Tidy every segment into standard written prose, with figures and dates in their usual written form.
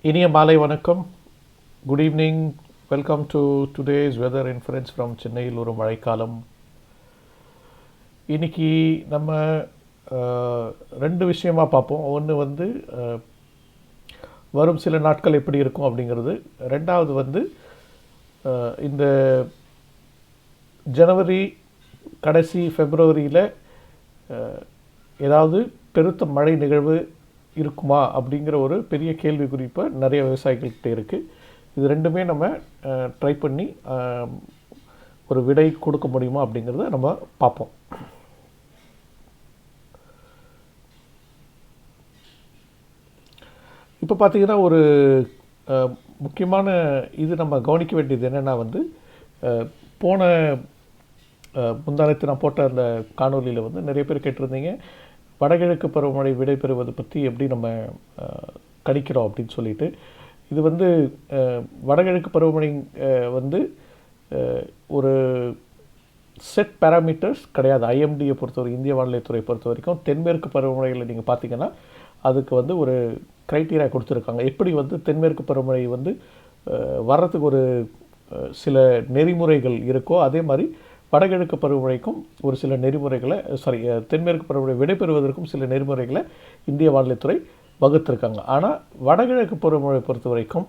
இனிய மாலை வணக்கம். Good evening. Welcome to today's weather inference from சென்னையில் ஒரு மழைக்காலம். இன்றைக்கி நம்ம ரெண்டு விஷயமாக பார்ப்போம். ஒன்று வந்து வரும் சில நாட்கள் எப்படி இருக்கும் அப்படிங்கிறது. ரெண்டாவது வந்து இந்த ஜனவரி கடைசி ஃபெப்ரவரியில் ஏதாவது பெருத்த மழை நிகழ்வு இருக்குமா அப்படிங்கிற ஒரு பெரிய கேள்வி குறிப்பு நிறைய விவசாயிகள்கிட்ட இருக்குது. இது ரெண்டுமே நம்ம ட்ரை பண்ணி ஒரு விடை கொடுக்க முடியுமா அப்படிங்கிறத நம்ம பார்ப்போம். இப்போ பார்த்திங்கன்னா ஒரு முக்கியமான இது நம்ம கவனிக்க வேண்டியது என்னென்னா வந்து போன முந்தானத்து நான் போட்ட அந்த காணொலியில் வந்து நிறைய பேர் கேட்டிருந்தீங்க, வடகிழக்கு பருவமழை விடை பெறுவது பற்றி எப்படி நம்ம கணிக்கிறோம் அப்படின்னு சொல்லிட்டு. இது வந்து வடகிழக்கு பருவமழை வந்து ஒரு செட் பேராமீட்டர்ஸ் கிடையாது. ஐஎம்டியை பொறுத்தவரை, இந்திய வானிலைத்துறை பொறுத்த வரைக்கும் தென்மேற்கு பருவமழையில் நீங்கள் பார்த்தீங்கன்னா அதுக்கு வந்து ஒரு க்ரைட்டீரியா கொடுத்துருக்காங்க. எப்படி வந்து தென்மேற்கு பருவமழை வந்து வர்றதுக்கு ஒரு சில நெறிமுறைகள் இருக்கோ, அதே மாதிரி வடகிழக்கு பருவமழைக்கும் ஒரு சில நெறிமுறைகளை தென்மேற்கு பருவமழை விடைபெறுவதற்கும் சில நெறிமுறைகளை இந்திய வானிலைத்துறை வகுத்திருக்காங்க. ஆனால் வடகிழக்கு பருவமழை பொறுத்த வரைக்கும்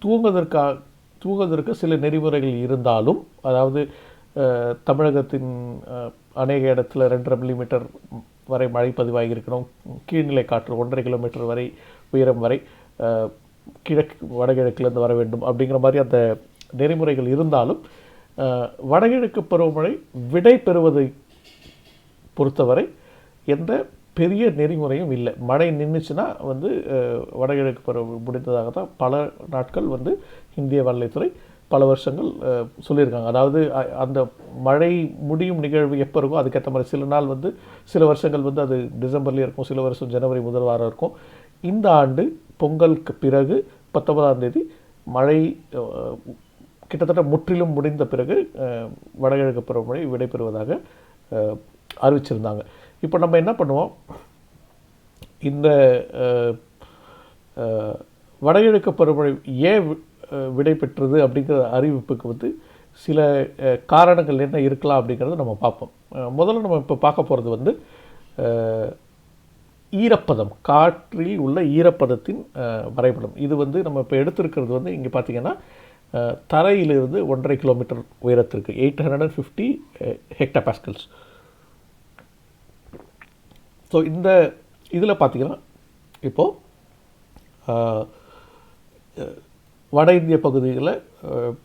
தூங்குவதற்கு சில நெறிமுறைகள் இருந்தாலும், அதாவது தமிழகத்தின் அநேக இடத்துல 2.5 மில்லிமீட்டர் வரை மழை பதிவாகி இருக்கணும், கீழ்நிலை காற்று 1.5 கிலோமீட்டர் வரை உயரம் வரை வடகிழக்கிலேருந்து வர வேண்டும் அப்படிங்கிற மாதிரி அந்த நெறிமுறைகள் இருந்தாலும், வடகிழக்கு பருவமழை விடை பெறுவதை பொறுத்தவரை எந்த பெரிய நெறிமுறையும் இல்லை. மழை நின்றுச்சுன்னா வந்து வடகிழக்கு பருவம் முடிந்ததாக தான் பல நாட்கள் வந்து இந்திய வானிலைத்துறை பல வருஷங்கள் சொல்லியிருக்காங்க. அதாவது அந்த மழை முடியும் நிகழ்வு எப்போ இருக்கோ அதுக்கேற்ற மாதிரி சில நாள் வந்து சில வருஷங்கள் வந்து அது டிசம்பர்லேயே இருக்கும், சில வருஷம் ஜனவரி முதல் வாரம் இருக்கும். இந்த ஆண்டு பொங்கலுக்கு பிறகு 19ஆம் தேதி மழை கிட்டத்தட்ட முற்றிலும் முடிந்த பிறகு வடகிழக்கு பருவமழை விடைபெறுவதாக அறிவிச்சிருந்தாங்க. இப்போ நம்ம என்ன பண்ணுவோம், இந்த வடகிழக்கு பருவமழை ஏன் விடை பெற்றது அப்படிங்கிற அறிவிப்புக்கு வந்து சில காரணங்கள் என்ன இருக்கலாம் அப்படிங்கிறத நம்ம பார்ப்போம். முதல்ல நம்ம இப்போ பார்க்க போகிறது வந்து ஈரப்பதம், காற்றில் உள்ள ஈரப்பதத்தின் வரைபடம். இது வந்து நம்ம இப்போ எடுத்திருக்கிறது வந்து இங்கே பார்த்திங்கன்னா தரையிலிருந்து 1.5 கிலோமீட்டர் உயரத்திற்கு 850 ஹெக்டாபாஸ்கல்ஸ். ஸோ இந்த இதில் பார்த்திங்கன்னா இப்போது வட இந்திய பகுதிகளில்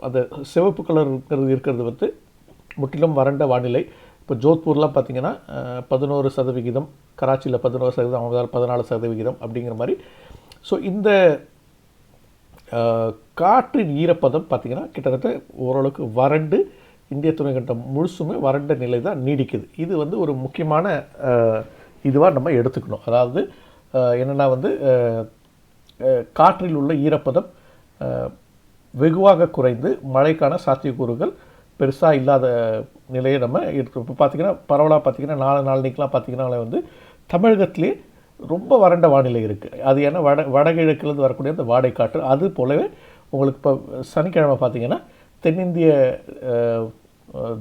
அந்த சிவப்பு கலர் இருக்கிறது வந்து முற்றிலும் வறண்ட வானிலை. இப்போ ஜோத்பூர்லாம் பார்த்திங்கன்னா 11%, கராச்சியில் 11%, அகமதாபாத் 14% அப்படிங்கிற மாதிரி. ஸோ இந்த காற்றின் ஈரப்பதம் பார்த்திங்கன்னா கிட்டத்தட்ட ஓரளவுக்கு வறண்டு இந்திய துணைக்கண்டம் முழுசுமே வறண்ட நிலை தான் நீடிக்குது. இது வந்து ஒரு முக்கியமான இதுவாக நம்ம எடுத்துக்கணும். அதாவது என்னென்னா வந்து காற்றில் உள்ள ஈரப்பதம் வெகுவாக குறைந்து மழைக்கான சாத்தியக்கூறுகள் பெருசாக இல்லாத நிலையை நம்ம எடுத்து இப்போ பார்த்திங்கன்னா பரவலாக பார்த்திங்கன்னா 4 நாளைக்கெலாம் பார்த்திங்கன்னா வந்து தமிழகத்திலே ரொம்ப வறண்ட வானிலை இருக்குது. அது ஏன்னா வடகிழக்கிலேருந்து வரக்கூடிய அந்த வாடை காற்று. அது போலவே உங்களுக்கு இப்போ சனிக்கிழமை பார்த்திங்கன்னா தென்னிந்திய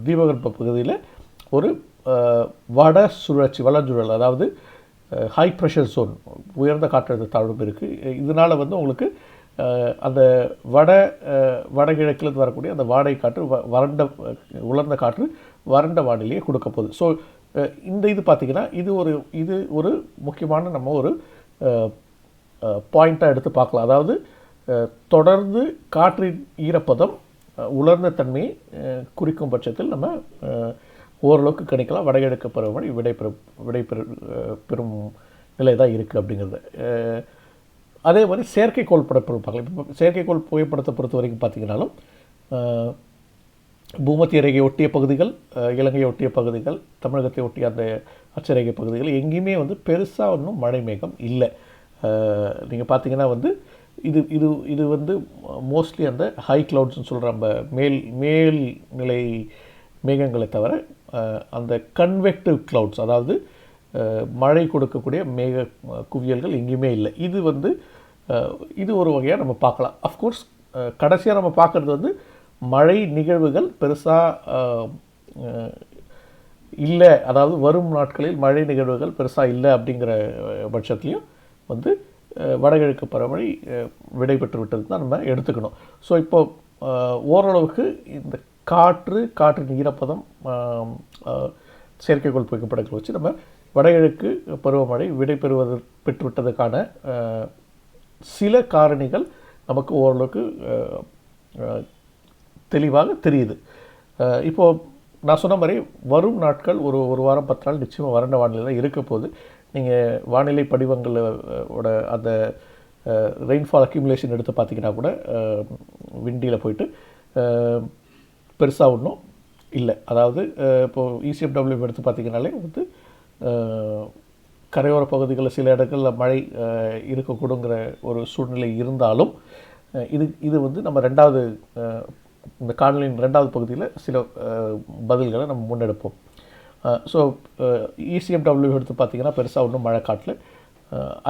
தீபகற்ப பகுதியில் ஒரு வட சுழற்சி வளஞ்சுழல், அதாவது ஹை ப்ரெஷர் ஜோன், உயர்ந்த காற்றழுத்த தாழ்வு இருக்குது. இதனால் வந்து உங்களுக்கு அந்த வடகிழக்கிலேருந்து வரக்கூடிய அந்த வாடை காற்று வறண்ட உலர்ந்த காற்று வறண்ட வானிலையை கொடுக்க போகுது. ஸோ இந்த இது பார்த்திங்கன்னா இது ஒரு முக்கியமான நம்ம ஒரு பாயிண்ட்டாக எடுத்து பார்க்கலாம். அதாவது தொடர்ந்து காற்றின் ஈரப்பதம் உலர்ந்த தன்மையை குறிக்கும் பட்சத்தில் நம்ம ஓரளவுக்கு கணிக்கலாம் வடகிழக்கு பருவமழை பெறும் நிலை தான் இருக்குது அப்படிங்கிறது. அதே மாதிரி செயற்கைக்கோள் படப்படம் பார்க்கலாம். இப்போ செயற்கைக்கோள் புகைப்படத்தை பொறுத்த வரைக்கும் பார்த்திங்கனாலும் பூமத்திய ரேகை ஒட்டிய பகுதிகள், இலங்கையை ஒட்டிய பகுதிகள், தமிழகத்தை ஒட்டிய அந்த அச்சரேகை பகுதிகள் எங்கேயுமே வந்து பெருசாக ஒன்றும் மழை மேகம் இல்லை. நீங்கள் பார்த்திங்கன்னா வந்து இது வந்து மோஸ்ட்லி அந்த ஹை க்ளவுட்ஸ்னு சொல்கிற நம்ம மேல் நிலை மேகங்களை தவிர அந்த கன்வெக்டிவ் க்ளவுட்ஸ், அதாவது மழை கொடுக்கக்கூடிய மேக குவியல்கள் எங்கேயுமே இல்லை. இது வந்து இது ஒரு வகையாக நம்ம பார்க்கலாம். அஃப்கோர்ஸ் கடைசியாக நம்ம பார்க்குறது வந்து மழை நிகழ்வுகள் பெருசாக இல்லை, அதாவது வரும் நாட்களில் மழை நிகழ்வுகள் பெருசாக இல்லை அப்படிங்கிற பட்சத்துலையும் வந்து வடகிழக்கு பருவமழை விடைபெற்று விட்டது தான் நம்ம எடுத்துக்கணும். ஸோ இப்போ ஓரளவுக்கு இந்த காற்றின் ஈரப்பதம் செயற்கைக்கோள் புகைப்படங்களை வச்சு நம்ம வடகிழக்கு பருவமழை பெற்றுவிட்டதுக்கான சில காரணிகள் நமக்கு ஓரளவுக்கு தெளிவாக தெரியுது. இப்போது நான் சொன்ன மாதிரி வரும் நாட்கள் ஒரு வாரம் 10 நாள் நிச்சயமாக வறண்ட வானிலை தான் இருக்க போகுது. நீங்கள் வானிலை படிவங்களோட அந்த ரெயின்ஃபால் அக்யூமுலேஷன் எடுத்து பார்த்தீங்கன்னா கூட விண்டியில் போயிட்டு பெருசாக ஒன்றும் இல்லை. அதாவது இப்போது ECMW எடுத்து பார்த்திங்கனாலே வந்து கரையோர பகுதிகளில் சில இடங்களில் மழை இருக்கக்கூடுங்கிற ஒரு சூழ்நிலை இருந்தாலும் இது வந்து நம்ம இந்த காணொலியின் 2வது பகுதியில் சில பதில்களை நம்ம முன்னெடுப்போம். ஸோ ECMW எடுத்து பார்த்திங்கன்னா பெருசாக ஒன்றும் மழை காட்டல.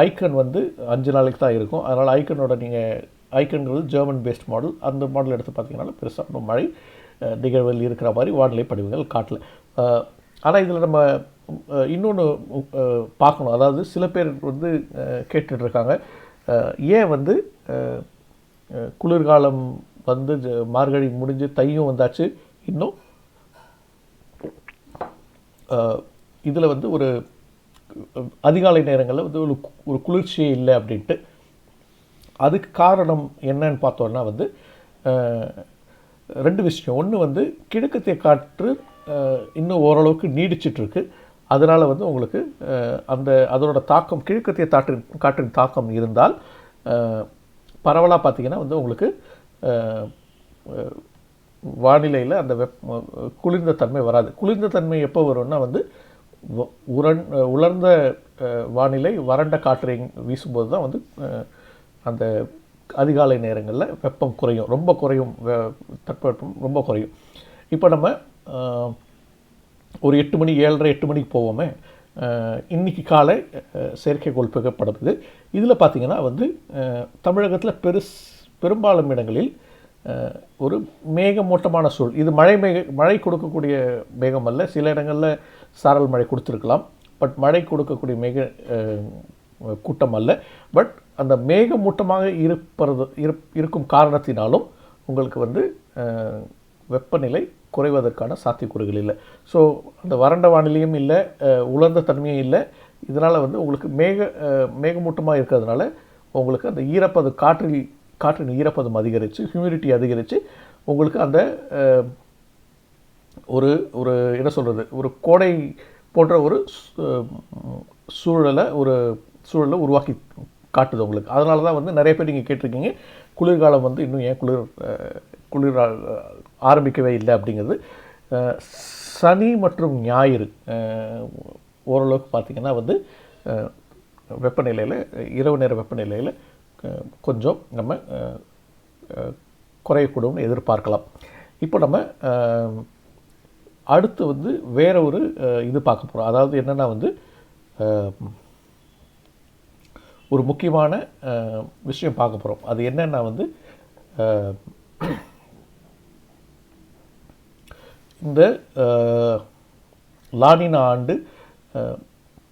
ஐக்கன் வந்து 5 நாளைக்கு தான் இருக்கும். அதனால் ஐக்கன்கிறது ஜெர்மன் பேஸ்ட் மாடல். அந்த மாடல் எடுத்து பார்த்திங்கனால பெருசாக ஒன்றும் மழை நிகழ்வுகள் இருக்கிற மாதிரி வானிலை படிவுகள் காட்டல. ஆனால் இதில் நம்ம இன்னொன்று பார்க்கணும். அதாவது சில பேர் வந்து கேட்டுட்ருக்காங்க, ஏன் வந்து குளிர்காலம் வந்து மார்கழி முடிஞ்சு தையும் வந்தாச்சு, இன்னும் இதில் வந்து ஒரு அதிகாலை நேரங்களில் வந்து ஒரு குளிர்ச்சியே இல்லை அப்படின்ட்டு. அதுக்கு காரணம் என்னன்னு பார்த்தோன்னா வந்து 2 விஷயம். ஒன்று வந்து கிழக்கத்திய காற்று இன்னும் ஓரளவுக்கு நீடிச்சிட்ருக்கு. அதனால் வந்து உங்களுக்கு அதோட தாக்கம், கிழக்கத்திய காற்றின் தாக்கம் இருந்தால் பரவலாக பார்த்திங்கன்னா வந்து உங்களுக்கு வானிலையில் அந்த குளிர்ந்த தன்மை வராது. குளிர்ந்த தன்மை எப்போ வரும்னா வந்து உலர்ந்த வானிலை வறண்ட காற்றை வீசும்போது தான் வந்து அந்த அதிகாலை நேரங்களில் வெப்பம் குறையும், ரொம்ப குறையும், தட்பவெப்பம் ரொம்ப குறையும். இப்போ நம்ம ஒரு 8 மணி 7:30 8 மணிக்கு போவோமே, இன்றைக்கி காலை செயற்கைக்கோள் புகைப்படத்துக்கு இதில் பார்த்திங்கன்னா வந்து தமிழகத்தில் பெரும்பாலும் இடங்களில் ஒரு மேகமூட்டமான சூழல். இது மழை கொடுக்கக்கூடிய மேகம் அல்ல. சில இடங்களில் சாரல் மழை கொடுத்துருக்கலாம், பட் மழை கொடுக்கக்கூடிய கூட்டம் அல்ல. பட் அந்த மேகமூட்டமாக இருக்கும் காரணத்தினாலும் உங்களுக்கு வந்து வெப்பநிலை குறைவதற்கான சாத்தியக்கூறுகள் இல்லை. ஸோ அந்த வறண்ட வானிலையும் இல்லை, உலர்ந்த தன்மையும் இல்லை. இதனால் வந்து உங்களுக்கு மேகமூட்டமாக இருக்கிறதுனால உங்களுக்கு அந்த காற்றின் ஈரப்பதம் அதிகரித்து, ஹியூமிடிட்டி அதிகரித்து உங்களுக்கு அந்த ஒரு என்ன சொல்கிறது, ஒரு கோடை போன்ற ஒரு சூழலை உருவாக்கி காட்டுது உங்களுக்கு. அதனால தான் வந்து நிறைய பேர் நீங்கள் கேட்டிருக்கீங்க, குளிர்காலம் வந்து இன்னும் ஏன் குளிர் ஆரம்பிக்கவே இல்லை அப்படிங்கிறது. சனி மற்றும் ஞாயிறு ஓரளவுக்கு பார்த்திங்கன்னா வந்து வெப்பநிலையில், இரவு நேர வெப்பநிலையில் கொஞ்சம் நம்ம குறையக்கூடும்னு எதிர்பார்க்கலாம். இப்போ நம்ம அடுத்து வந்து வேற ஒரு இது பார்க்க போகிறோம். அதாவது என்னென்னா வந்து ஒரு முக்கியமான விஷயம் பார்க்க போகிறோம். அது என்னென்னா வந்து இந்த லானினா ஆண்டு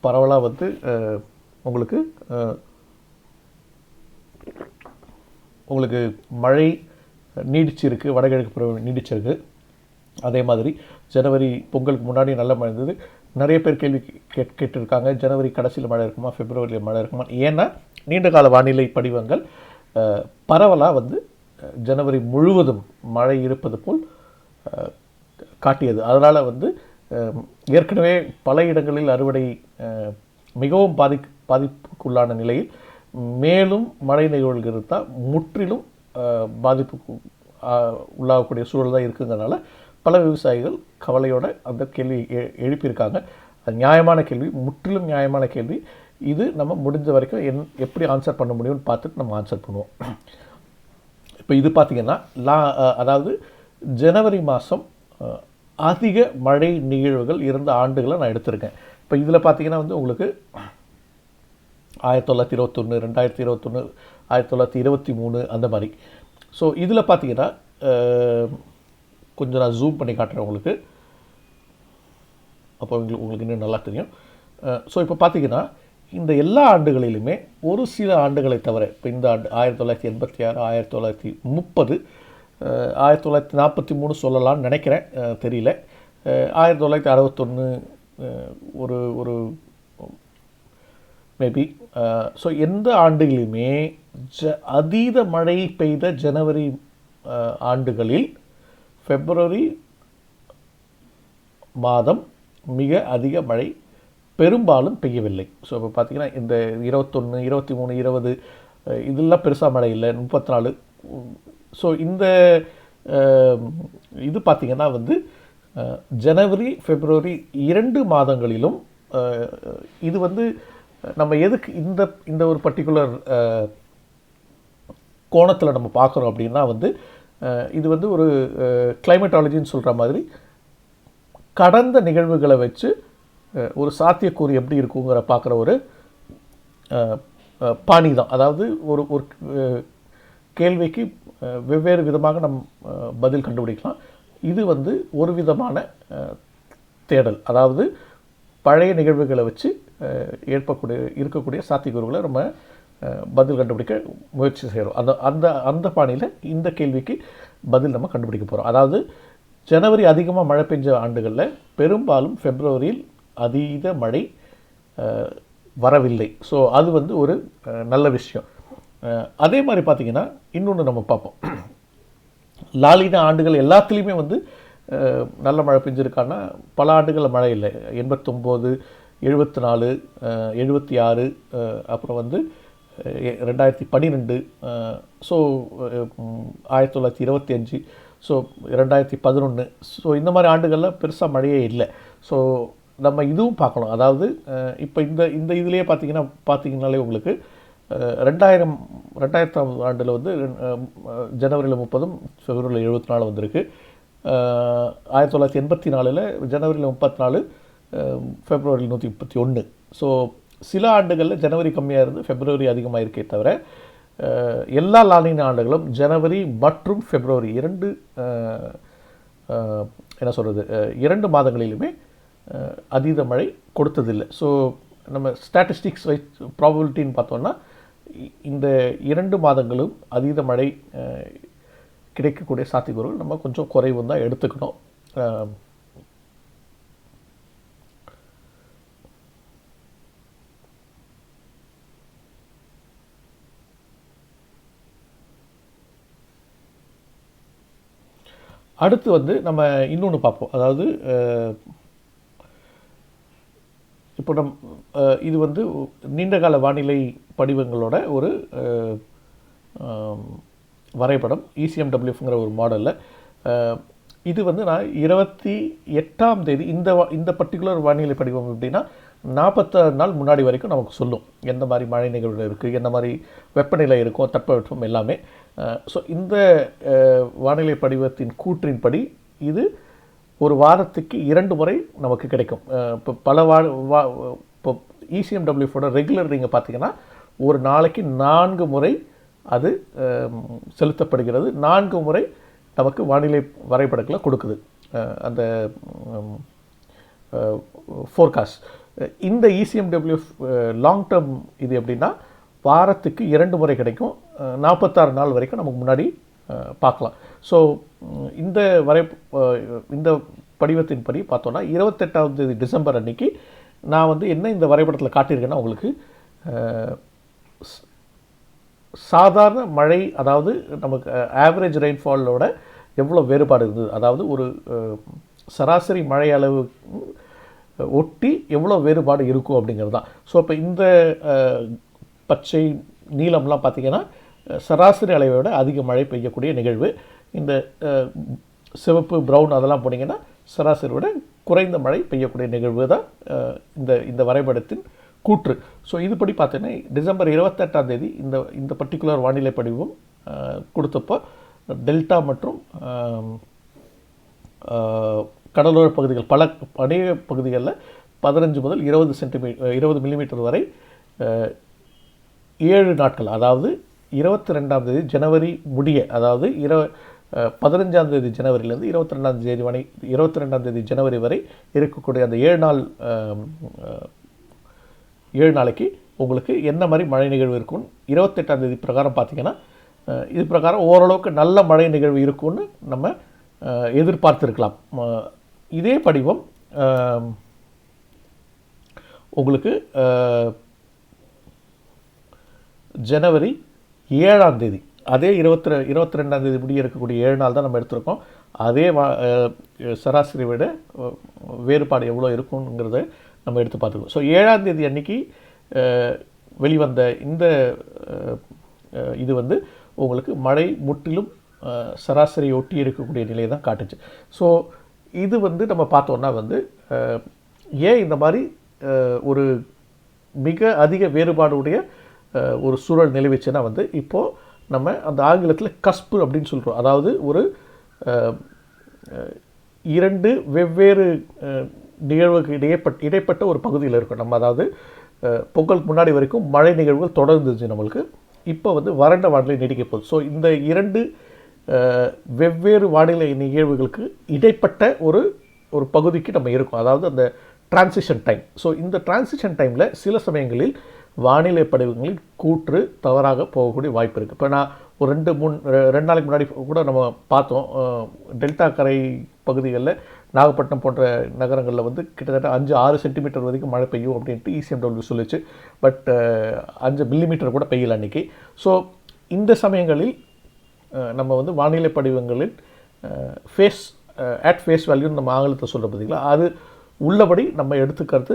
பரவலாக வந்து உங்களுக்கு மழை நீடிச்சிருக்கு, வடகிழக்கு பருவமழை நீடிச்சிருக்கு. அதே மாதிரி ஜனவரி பொங்கலுக்கு முன்னாடி நல்ல மழை இருந்தது. நிறைய பேர் கேள்வி கேட்டிருக்காங்க, ஜனவரி கடைசியில் மழை இருக்குமா, பிப்ரவரியில் மழை இருக்குமா? ஏன்னா நீண்டகால வானிலை படிவங்கள் பரவலாக வந்து ஜனவரி முழுவதும் மழை இருப்பது போல் காட்டியது. அதனால் வந்து ஏற்கனவே பல இடங்களில் அறுவடை மிகவும் பாதிப்புக்குள்ளான நிலையில் மேலும் மழை நிகழ்வுகள் இருந்தால் முற்றிலும் பாதிப்புக்கு உள்ளாகக்கூடிய சூழல் தான் இருக்குங்கிறனால பல விவசாயிகள் கவலையோடு அந்த கேள்வி எழுப்பியிருக்காங்க. அது நியாயமான கேள்வி, முற்றிலும் நியாயமான கேள்வி. இது நம்ம முடிஞ்ச வரைக்கும் எப்படி ஆன்சர் பண்ண முடியும்னு பார்த்துட்டு நம்ம ஆன்சர் பண்ணுவோம். இப்போ இது பார்த்திங்கன்னா அதாவது ஜனவரி மாதம் அதிக மழை நிகழ்வுகள் இருந்த ஆண்டுகளை நான் எடுத்திருக்கேன். இப்போ இதில் பார்த்திங்கன்னா வந்து உங்களுக்கு 1921, 2021, 1923 அந்த மாதிரி. ஸோ இதில் பார்த்தீங்கன்னா கொஞ்சம் நான் ஜூம் பண்ணி காட்டுறேன் உங்களுக்கு, அப்போ உங்களுக்கு இன்னும் நல்லா தெரியும். ஸோ இப்போ பார்த்தீங்கன்னா இந்த எல்லா ஆண்டுகளிலுமே ஒரு சில ஆண்டுகளை தவிர, இப்போ இந்த ஆண்டு 1986, 1930, 1943 சொல்லலாம்னு நினைக்கிறேன், தெரியல, 1961 ஒரு ஒரு மேபி. ஸோ எந்த ஆண்டுகளிலுமே அதீத மழை பெய்த ஜனவரி ஆண்டுகளில் பிப்ரவரி மாதம் மிக அதிக மழை பெரும்பாலும் பெய்யவில்லை. ஸோ இப்போ பார்த்தீங்கன்னா இந்த 21, 23, 20 இதெல்லாம் பெருசாக மழை இல்லை, 34. ஸோ இந்த இது பார்த்திங்கன்னா வந்து ஜனவரி பிப்ரவரி 2 மாதங்களிலும் இது வந்து நம்ம எதுக்கு இந்த ஒரு பர்டிகுலர் கோணத்தில் நம்ம பார்க்குறோம் அப்படின்னா வந்து இது வந்து ஒரு கிளைமேட்டாலஜின்னு சொல்கிற மாதிரி கடந்த நிகழ்வுகளை வச்சு ஒரு சாத்தியக்கூறு எப்படி இருக்குங்கிற பார்க்குற ஒரு பாணி தான். அதாவது ஒரு ஒரு கேள்விக்கு வெவ்வேறு விதமாக நம் பதில் கண்டுபிடிக்கலாம். இது வந்து ஒரு விதமான தேடல், அதாவது பழைய நிகழ்வுகளை வச்சு இருக்கக்கூடிய சாத்தியக்கூறுகளை நம்ம பதில் கண்டுபிடிக்க முயற்சி செய்கிறோம். அந்த பாணியில் இந்த கேள்விக்கு பதில் நம்ம கண்டுபிடிக்க போகிறோம். அதாவது ஜனவரி அதிகமாக மழை பெஞ்ச ஆண்டுகளில் பெரும்பாலும் பிப்ரவரியில் அதீத மழை வரவில்லை. ஸோ அது வந்து ஒரு நல்ல விஷயம். அதே மாதிரி பார்த்திங்கன்னா இன்னொன்று நம்ம பார்ப்போம், லாலினா ஆண்டுகள் எல்லாத்துலேயுமே வந்து நல்ல மழை பெஞ்சிருக்கான்னா பல ஆண்டுகளில் மழை இல்லை. 89, 74, 76, அப்புறம் வந்து 2012, ஸோ 1925, ஸோ 2011, ஸோ இந்த மாதிரி ஆண்டுகளில் பெருசாக மழையே இல்லை. ஸோ நம்ம இதுவும் பார்க்கணும். அதாவது இப்போ இந்த இதுலேயே பார்த்தீங்கன்னாலே உங்களுக்கு 2000ஆம் ஆண்டில் வந்து ஜனவரியில் 30, பிப்ரவரியில் 74 வந்திருக்கு. 1984 ஜனவரியில் 34, பிப்ரவரியில் 131. ஸோ சில ஆண்டுகளில் ஜனவரி கம்மியாக இருந்து பிப்ரவரி அதிகமாக இருக்கே தவிர எல்லா லாலினா ஆண்டுகளும் ஜனவரி மற்றும் பிப்ரவரி இரண்டு மாதங்களிலுமே அதீத மழை கொடுத்ததில்லை. ஸோ நம்ம ஸ்டாட்டிஸ்டிக்ஸ் ப்ராபபிலிட்டின்னு பார்த்தோன்னா இந்த 2 மாதங்களும் அதீத மழை கிடைக்கக்கூடிய சாத்தியக்கூறுகள் நம்ம கொஞ்சம் குறைவும் தான் எடுத்துக்கணும். அடுத்து வந்து நம்ம இன்னொன்று பார்ப்போம். அதாவது இப்போ இது வந்து நீண்டகால வானிலை படிவங்களோட ஒரு வரைபடம், ECMWFங்கிற ஒரு மாடலில். இது வந்து நான் 28ஆம் தேதி இந்த பர்டிகுலர் வானிலை படிவம் எப்படின்னா 46 நாள் முன்னாடி வரைக்கும் நமக்கு சொல்லும் எந்த மாதிரி மழை நிகழ்வு இருக்குது, எந்த மாதிரி வெப்பநிலை இருக்கும், தட்பவெப்பம் எல்லாமே. ஸோ இந்த வானிலை படிவத்தின் கூற்றின்படி இது ஒரு வாரத்துக்கு 2 முறை நமக்கு கிடைக்கும். இப்போ இப்போ ECMWFோட ரெகுலர் நீங்கள் பார்த்தீங்கன்னா ஒரு நாளைக்கு 4 முறை அது செலுத்தப்படுகிறது. 4 முறை நமக்கு வானிலை வரைபடங்களை கொடுக்குது அந்த ஃபோர்காஸ்ட். இந்த ECMWF லாங் டேர்ம் இது எப்படின்னா வாரத்துக்கு 2 முறை கிடைக்கும், 46 நாள் வரைக்கும் நமக்கு முன்னாடி பார்க்கலாம். ஸோ இந்த படிவத்தின்படி பார்த்தோன்னா 28ஆம் தேதி டிசம்பர் அன்னைக்கு நான் வந்து என்ன இந்த வரைபடத்தில் காட்டியிருக்கேன்னா உங்களுக்கு சாதாரண மழை, அதாவது நமக்கு ஆவரேஜ் ரெயின்ஃபாலோட எவ்வளோ வேறுபாடு இருந்தது, அதாவது ஒரு சராசரி மழை அளவு ஒட்டி எவ்வளோ வேறுபாடு இருக்கும் அப்படிங்கிறது தான். ஸோ இப்போ இந்த பச்சை நீளம்லாம் பார்த்திங்கன்னா சராசரி அளவை விட அதிக மழை பெய்யக்கூடிய நிகழ்வு. இந்த சிவப்பு ப்ரௌன் அதெல்லாம் போனீங்கன்னா சராசரி விட குறைந்த மழை பெய்யக்கூடிய நிகழ்வு தான் இந்த வரைபடத்தின் கூற்று. ஸோ இதுபடி பார்த்தீங்கன்னா டிசம்பர் 28ஆம் தேதி இந்த பர்டிகுலர் வானிலை படிவம் கொடுத்தப்போ டெல்டா மற்றும் கடலோர பகுதிகள் அநேக பகுதிகளில் 15 முதல் 20 மில்லிமீட்டர் வரை 7 நாட்கள், அதாவது 22ஆம் தேதி ஜனவரி முடிய, அதாவது 15ஆம் தேதி ஜனவரியிலேருந்து 22ஆம் தேதி ஜனவரி வரை இருக்கக்கூடிய அந்த 7 நாளைக்கு உங்களுக்கு என்ன மாதிரி மழை நிகழ்வு இருக்கும். 28ஆம் தேதி பிரகாரம் பார்த்தீங்கன்னா இது பிரகாரம் ஓரளவுக்கு நல்ல மழை நிகழ்வு இருக்கும்னு நம்ம எதிர்பார்த்துருக்கலாம். இதே படிவம் உங்களுக்கு ஜனவரி 7ஆம் தேதி, அதே 22ஆம் தேதி முடிய இருக்கக்கூடிய 7 நாள் தான் நம்ம எடுத்திருக்கோம். அதே சராசரி விட வேறுபாடு எவ்வளோ இருக்குங்கிறத நம்ம எடுத்து பார்த்துக்கணும். ஸோ 7ஆம் தேதி அன்னைக்கு வெளிவந்த இந்த இது வந்து உங்களுக்கு மழை முற்றிலும் சராசரி ஒட்டி இருக்கக்கூடிய நிலையை தான் காட்டுச்சு. ஸோ இது வந்து நம்ம பார்த்தோன்னா வந்து ஏன் இந்த மாதிரி ஒரு மிக அதிக வேறுபாடுடைய ஒரு சூழல் நிலவிச்சுன்னா வந்து இப்போது நம்ம அந்த ஆங்கிலத்தில் கஸ்பு அப்படின்னு சொல்கிறோம். அதாவது ஒரு 2 வெவ்வேறு நிகழ்வுக்கு இடைப்பட்ட ஒரு பகுதியில் இருக்கும் நம்ம. அதாவது பொங்கலுக்கு முன்னாடி வரைக்கும் மழை நிகழ்வுகள் தொடர்ந்துச்சு நம்மளுக்கு. இப்போ வந்து வறண்ட வானிலை நீடிக்க போகுது. ஸோ இந்த 2 வெவ்வேறு வானிலை நிகழ்வுகளுக்கு இடைப்பட்ட ஒரு பகுதிக்கு நம்ம இருக்கும். அதாவது அந்த டிரான்சிஷன் டைம். ஸோ இந்த டிரான்சிஷன் டைமில் சில சமயங்களில் வானிலை படிவங்களில் கூற்று தவறாக போகக்கூடிய வாய்ப்பு இருக்குது. இப்போ நான் ஒரு 2 நாளைக்கு முன்னாடி கூட நம்ம பார்த்தோம், டெல்டா கரை பகுதிகளில் நாகப்பட்டினம் போன்ற நகரங்களில் வந்து கிட்டத்தட்ட 5-6 சென்டிமீட்டர் வரைக்கும் மழை பெய்யும் அப்படின்ட்டு ECMW சொல்லிச்சு. பட் 5 மில்லிமீட்டர் கூட பெய்யல அன்றைக்கி. ஸோ இந்த சமயங்களில் நம்ம வந்து வானிலை படிவங்களில் ஃபேஸ் வேல்யூன்னு நம்ம ஆங்கிலத்தில் சொல்கிற பார்த்தீங்களா, அது உள்ளபடி நம்ம எடுத்துக்கிறது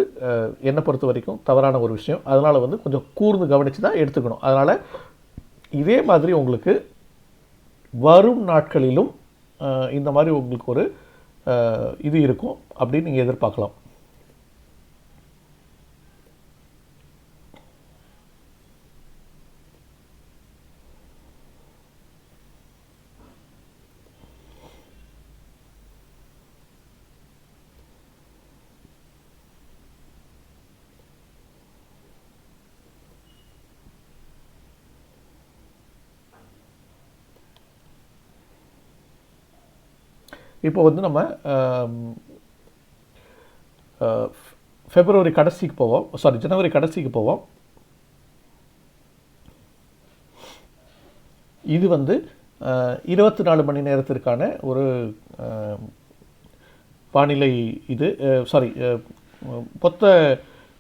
என்னை பொறுத்த வரைக்கும் தவறான ஒரு விஷயம். அதனால் வந்து கொஞ்சம் கூர்ந்து கவனித்து தான் எடுத்துக்கணும். அதனால் இதே மாதிரி உங்களுக்கு வரும் நாட்களிலும் இந்த மாதிரி உங்களுக்கு ஒரு இது இருக்கும் அப்படின்னு நீங்கள் எதிர்பார்க்கலாம். இப்போ வந்து நம்ம ஜனவரி கடைசிக்கு போவோம். இது வந்து 24 மணி நேரத்திற்கான ஒரு வானிலை இது மொத்த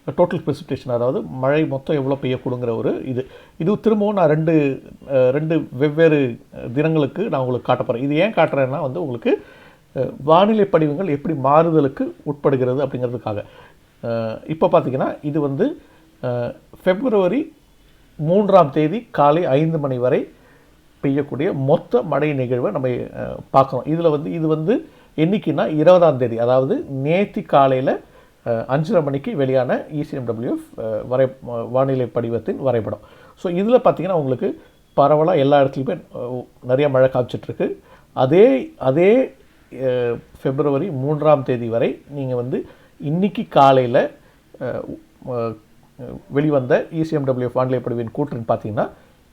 டோட்டல் ப்ரெசிபிடேஷன், அதாவது மழை மொத்தம் எவ்வளோ பெய்யக்கூடுங்கிற ஒரு இது திரும்பவும் நான் ரெண்டு வெவ்வேறு தினங்களுக்கு நான் உங்களுக்கு காட்ட போகிறேன். இது ஏன் காட்டுறேன்னா வந்து உங்களுக்கு வானிலை படிவங்கள் எப்படி மாறுதலுக்கு உட்படுகிறது அப்படிங்கிறதுக்காக. இப்போ பார்த்தீங்கன்னா இது வந்து பிப்ரவரி 3ஆம் தேதி காலை 5 மணி வரை பெய்யக்கூடிய மொத்த மழை நிகழ்வை நம்ம பார்க்குறோம். இது வந்து என்னைக்குன்னா 20ஆம் தேதி, அதாவது நேற்று காலையில் 5:30 மணிக்கு வெளியான ECMWF வானிலை படிவத்தின் வரைபடம். ஸோ இதில் பார்த்தீங்கன்னா உங்களுக்கு பரவலாக எல்லா இடத்துலையுமே நிறைய மழை காய்ச்சிட்ருக்கு. அதே பிப்ரவரி 3ஆம் தேதி வரை நீங்கள் வந்து இன்றைக்கி காலையில் வெளிவந்த ECMWF வானிலை படிவின் கூற்றுன்னு பார்த்தீங்கன்னா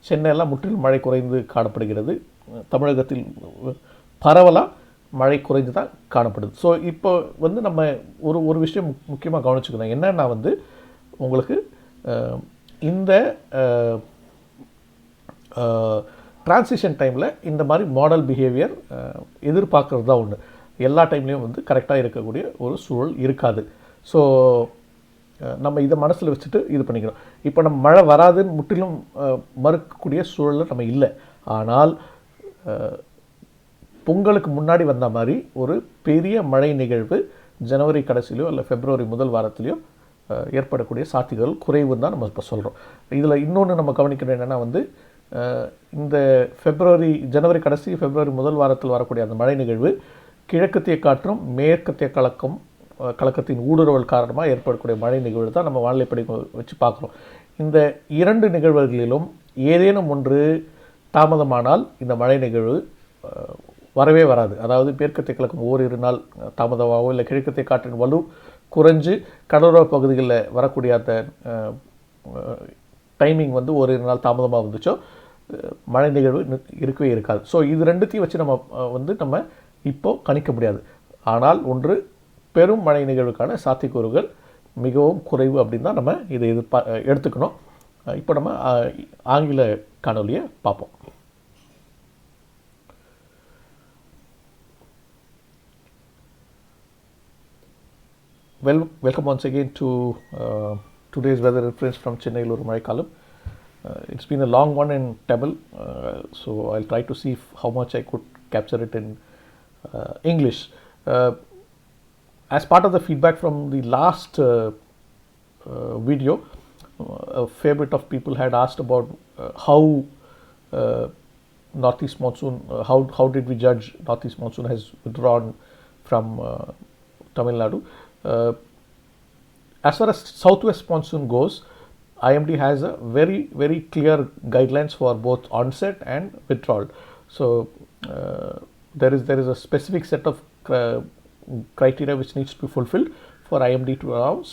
சென்னையெல்லாம் முற்றிலும் மழை குறைந்து காணப்படுகிறது. தமிழகத்தில் பரவலாக மழை குறைந்து தான் காணப்படுது. ஸோ இப்போ வந்து நம்ம ஒரு விஷயம் முக்கியமாக கவனிச்சுக்கணும். என்னன்னா வந்து உங்களுக்கு இந்த டிரான்சிஷன் டைமில் இந்த மாதிரி மாடல் பிஹேவியர் எதிர்பார்க்குறது தான் ஒன்று. எல்லா டைம்லேயும் வந்து கரெக்டாக இருக்கக்கூடிய ஒரு சூழல் இருக்காது. ஸோ நம்ம இதை மனசில் வச்சுட்டு இது பண்ணிக்கிறோம். இப்போ நம்ம மழை வராதுன்னு முற்றிலும் மறுக்கக்கூடிய சூழலில் நம்ம இல்லை. ஆனால் பொங்கலுக்கு முன்னாடி வந்த மாதிரி ஒரு பெரிய மழை நிகழ்வு ஜனவரி கடைசியிலையோ இல்லை பிப்ரவரி முதல் வாரத்திலையோ ஏற்படக்கூடிய சாத்தியங்கள் குறைவுன்னு தான் நம்ம இப்போ சொல்கிறோம். இதில் இன்னொன்று நம்ம கவனிக்கணும் என்னென்னா வந்து இந்த ஜனவரி கடைசி பிப்ரவரி முதல் வாரத்தில் வரக்கூடிய அந்த மழை நிகழ்வு கிழக்கத்திய காற்றும் மேற்கத்திய கலக்கத்தின் ஊடுருவல் காரணமாக ஏற்படக்கூடிய மழை நிகழ்வு தான் நம்ம வானிலை படிப்பு வச்சு பார்க்குறோம். இந்த 2 நிகழ்வுகளிலும் ஏதேனும் ஒன்று தாமதமானால் இந்த மழை நிகழ்வு வரவே வராது. அதாவது மேற்கத்திய கிழக்கும் ஓரிரு நாள் தாமதமாகவோ இல்லை கிழக்கத்திய காற்றின் வலு குறைஞ்சு கடலோர பகுதிகளில் வரக்கூடிய அந்த டைமிங் வந்து ஒரு நாள் தாமதமாக வந்துச்சோ மழை நிகழ்வு இருக்கவே இருக்காது. ஸோ இது ரெண்டுத்தையும் வச்சு நம்ம வந்து நம்ம இப்போ கணிக்க முடியாது. ஆனால் ஒன்று, பெரும் மழை நிகழ்வுக்கான சாத்தியக்கூறுகள் மிகவும் குறைவு அப்படின்னு தான் நம்ம இதை எடுத்துக்கணும். இப்போ நம்ம ஆங்கில காணொலியை பார்ப்போம். Welcome once again to today's weather reference from Chennai Maraikalam. It's been a long one in Tamil, so I'll try to see how much I could capture it in English. As part of the feedback from the last video, a fair bit of people had asked about how northeast monsoon, how did we judge northeast monsoon has withdrawn from Tamil Nadu. As far as southwest monsoon goes, IMD has a very clear guidelines for both onset and withdrawal. So there is a specific set of criteria which needs to be fulfilled for IMD to announce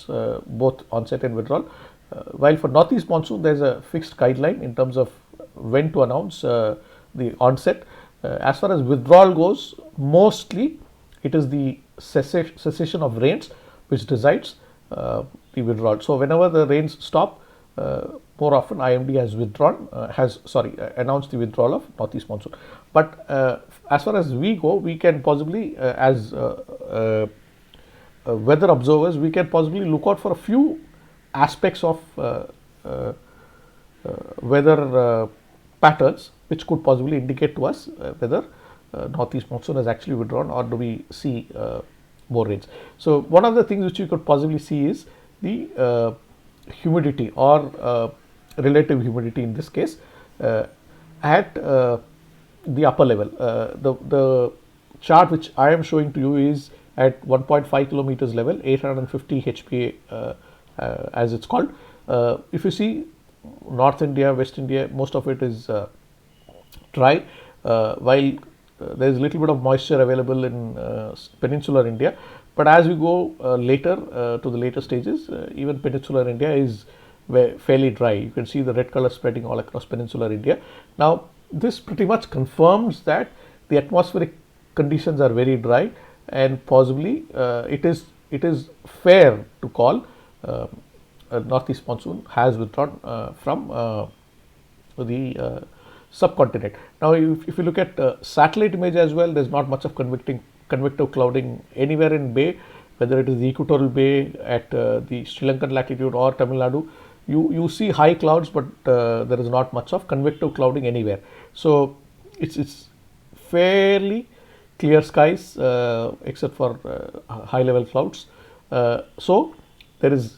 both onset and withdrawal. While for northeast monsoon there is a fixed guideline in terms of when to announce the onset. As far as withdrawal goes, mostly it is the cessation of rains which decides the withdrawal. So whenever the rains stop, more often IMD has announced the withdrawal of northeast monsoon. But as far as we go, we can possibly as weather observers, we can possibly look out for a few aspects of weather patterns which could possibly indicate to us whether northeast monsoon has actually withdrawn or do we see more rains. So one of the things which you could possibly see is the humidity or relative humidity in this case at the upper level. The chart which I am showing to you is at 1.5 kilometers level, 850 HPA as it's called. If you see North India, West India, most of it is dry, while there is a little bit of moisture available in peninsular India. But as we go later to the later stages, even peninsular India is fairly dry. You can see the red color spreading all across peninsular India. Now this pretty much confirms that the atmospheric conditions are very dry, and possibly it is fair to call northeast monsoon has withdrawn from the subcontinent. Now if you look at satellite image as well, there's not much of convective clouding anywhere in bay, whether it is the equatorial bay at the Sri Lankan latitude or Tamil Nadu. You see high clouds, but there is not much of convective clouding anywhere. So it's fairly clear skies except for high level clouds. So there is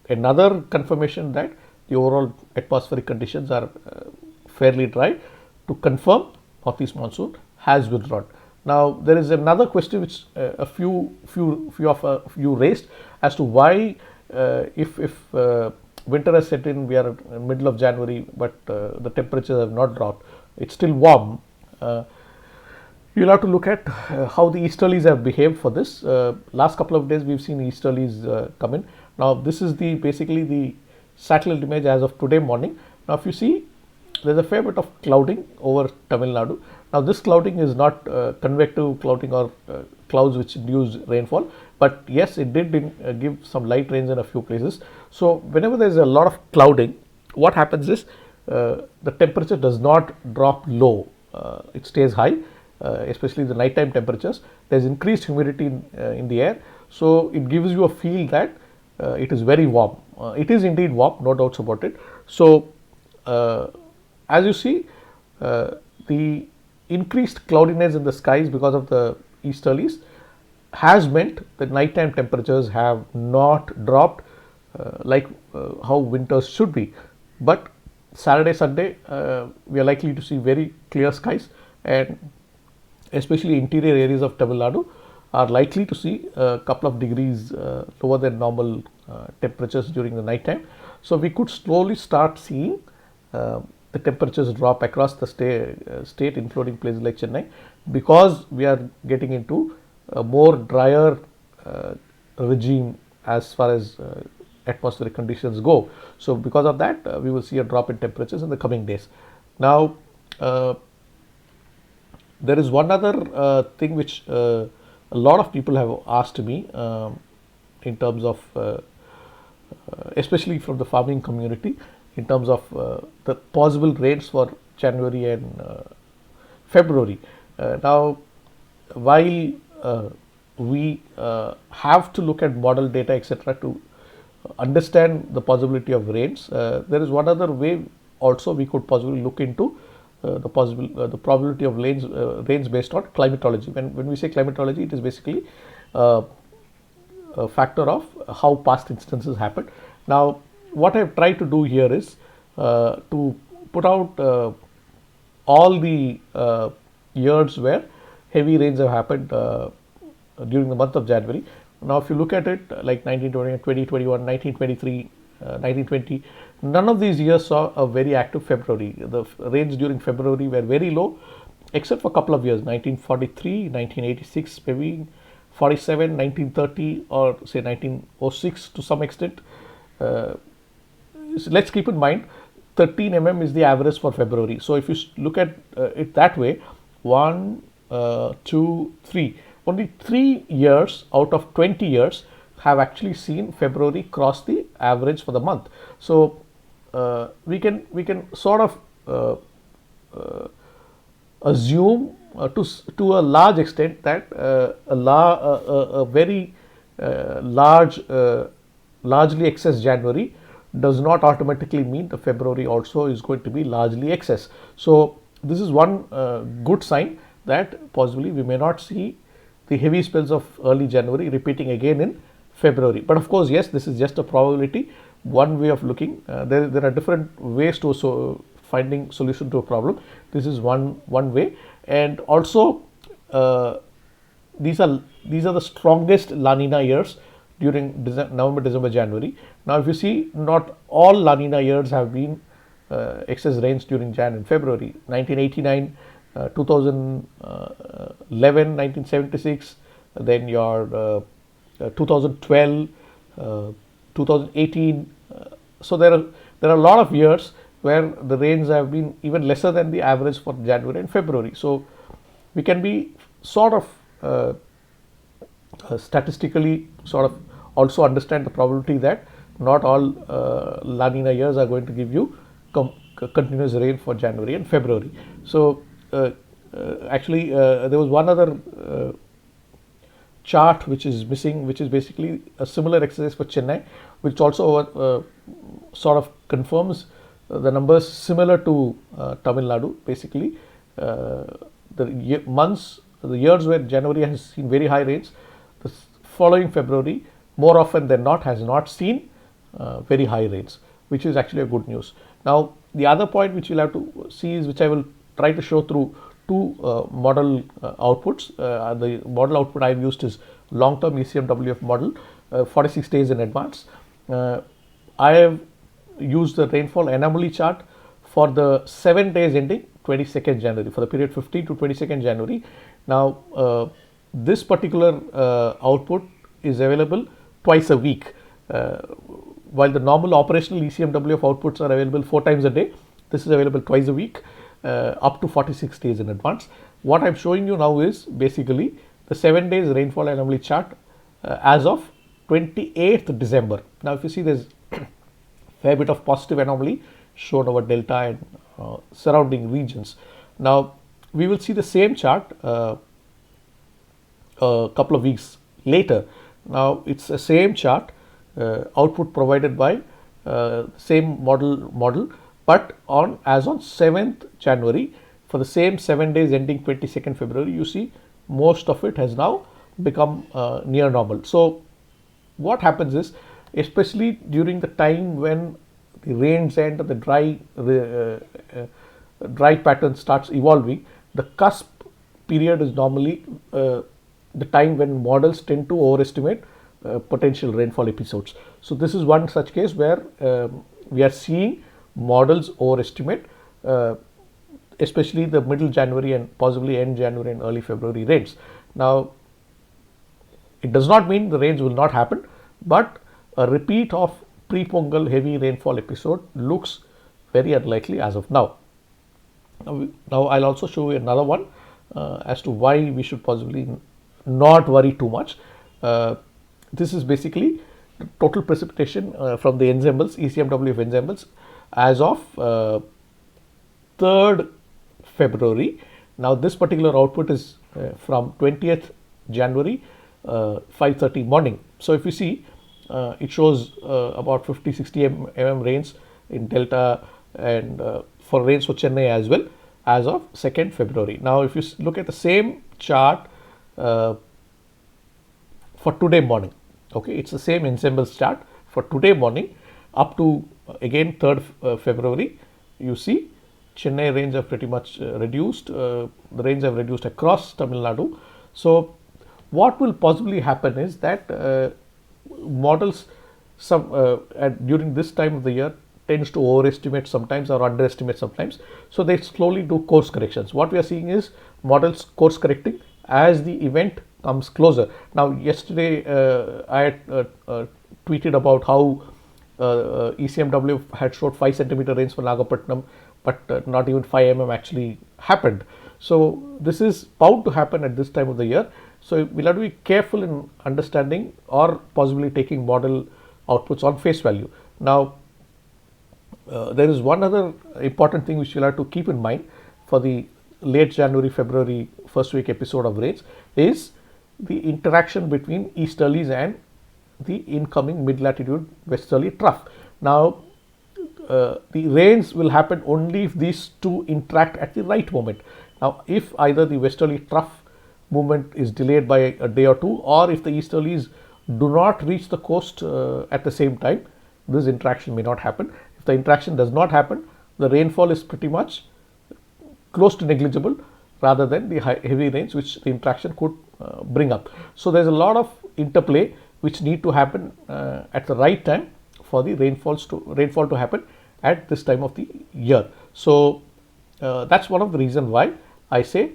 another confirmation that the overall atmospheric conditions are fairly dry to confirm northeast monsoon has withdrawn. Now there is another question which a few raised as to why if winter has set in, we are in middle of January, but the temperatures have not dropped, it's still warm. You'll have to look at how the easterlies have behaved for this. Last couple of days we've seen easterlies come in. Now this is basically the satellite image as of today morning. Now if you see, there's a fair bit of clouding over Tamil Nadu. Now this clouding is not convective clouding or clouds which induce rainfall, but yes, it did give some light rains in a few places. So whenever there is a lot of clouding, what happens is the temperature does not drop low, it stays high, especially the nighttime temperatures. There's increased humidity in the air, so it gives you a feel that it is very warm. It is indeed warm, no doubts about it. So as you see, the increased cloudiness in the skies because of the easterlies has meant that nighttime temperatures have not dropped like how winters should be. But Saturday, Sunday, we are likely to see very clear skies, and especially interior areas of Tamil Nadu are likely to see a couple of degrees lower than normal temperatures during the night time. So we could slowly start seeing the temperatures drop across the state, including places like Chennai, because we are getting into a more drier regime as far as atmospheric conditions go. So because of that, we will see a drop in temperatures in the coming days. Now, there is one other thing which a lot of people have asked me in terms of, especially from the farming community, in terms of the possible rains for January and February. Now, while we have to look at model data, etc., to understand the possibility of rains, there is one other way also we could possibly look into the probability of rains based on climatology. When we say climatology, it is basically a factor of how past instances happened. Now, what I have tried to do here is to put out all the years where heavy rains have happened during the month of January. Now, if you look at it, like 1920, 2021, 1923, 1920, none of these years saw a very active February. The rains during February were very low, except for a couple of years, 1943, 1986, maybe 47, 1930, or say 1906 to some extent. Let's keep in mind 13 mm is the average for February. So if you look at it that way, 1, 2, 3, only 3 years out of 20 years have actually seen February cross the average for the month. So we can sort of assume to a large extent that a very largely excess January does not automatically mean the February also is going to be largely excess. So this is one good sign that possibly we may not see the heavy spells of early January repeating again in February. But of course, yes, this is just a probability, one way of looking. There are different ways to finding solution to a problem. This is one way, and also these are the strongest La Nina years during November, December, January. Now, if you see, not all La Nina years have been excess rains during Jan and February. 1989, 2011, 1976, then your 2012, 2018. So there are a lot of years where the rains have been even lesser than the average for January and February. So we can be sort of statistically sort of also understand the probability that not all La Nina years are going to give you continuous rain for January and February. So actually there was one other chart which is missing, which is basically a similar exercise for Chennai, which also sort of confirms the numbers similar to Tamil Nadu. Basically the years where January has seen very high rains, the following February more often than not has not seen very high rains, which is actually a good news. Now, the other point which you'll have to see is, which I will try to show through two model outputs. The model output I've used is long-term ECMWF model, 46 days in advance. I have used the rainfall anomaly chart for the 7 days ending 22nd January, for the period 15 to 22nd January. Now, this particular output is available twice a week. While the normal operational ECMWF outputs are available 4 times a day, this is available twice a week, up to 46 days in advance. What I'm showing you now is basically the 7 days rainfall anomaly chart as of 28th December. Now, if you see, there's fair bit of positive anomaly shown over delta and surrounding regions. Now, we will see the same chart a couple of weeks later. Now, it's the same chart, output provided by same model, but as on 7th January, for the same 7 days ending 22nd February, you see most of it has now become near normal. So what happens is, especially during the time when the rains end and the dry pattern starts evolving, the cusp period is normally the time when models tend to overestimate potential rainfall episodes. So this is one such case where we are seeing models overestimate especially the middle January and possibly end January and early February rains. Now, it does not mean the rains will not happen, but a repeat of pre-Pongal heavy rainfall episode looks very unlikely as of now. Now I'll also show you another one as to why we should possibly not worry too much. This is basically total precipitation from the ensembles, ECMWF ensembles, as of 3rd February. Now this particular output is from 20th January 5:30 morning. So if you see, it shows about 50-60 mm rains in Delta and for rains for Chennai as well as of 2nd February. Now if you look at the same chart for today morning, okay, it's the same ensembles chart for today morning up to again 3rd February. You see Chennai rains have pretty much reduced, the rains have reduced across Tamil Nadu. So what will possibly happen is that models during this time of the year tends to overestimate sometimes or underestimate sometimes. So they slowly do course corrections. What we are seeing is models course correcting as the event comes closer. Now yesterday I had tweeted about how ECMW had showed 5 centimeter rains for Nagapattinam, but not even 5 mm actually happened. So this is bound to happen at this time of the year. So we'll have to be careful in understanding or possibly taking model outputs on face value. Now there is one other important thing which you'll have to keep in mind for the late January, February first week episode of rains is the interaction between easterlies and the incoming mid-latitude westerly trough. Now the rains will happen only if these two interact at the right moment. Now if either the westerly trough movement is delayed by a day or two, or if the easterlies do not reach the coast at the same time, this interaction may not happen. If the interaction does not happen, the rainfall is pretty much close to negligible rather than the heavy rains which the interaction could bring up. So there's a lot of interplay which need to happen at the right time for the rainfall to happen at this time of the year. So that's one of the reasons why I say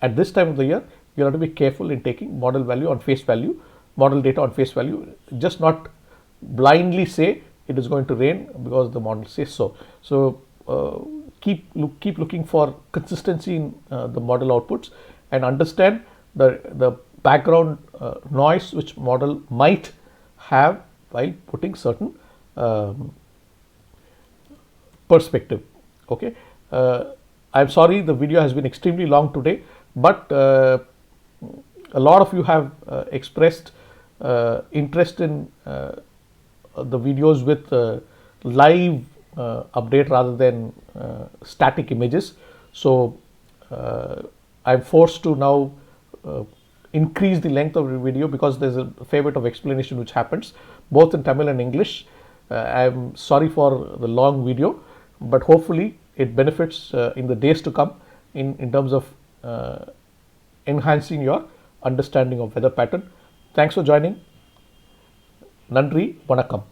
at this time of the year you have to be careful in taking model value on face value, model data on face value. Just not blindly say it is going to rain because the model says so. So keep looking for consistency in the model outputs and understand the background noise which model might have while putting certain perspective. Okay, I'm sorry the video has been extremely long today, but a lot of you have expressed interest in the videos with live update rather than static images. So I'm forced to now increase the length of the video because there's a fair bit of explanation which happens both in Tamil and English. I'm sorry for the long video, but hopefully it benefits in the days to come in terms of enhancing your understanding of weather pattern. Thanks for joining. Nandri, Vanakkam.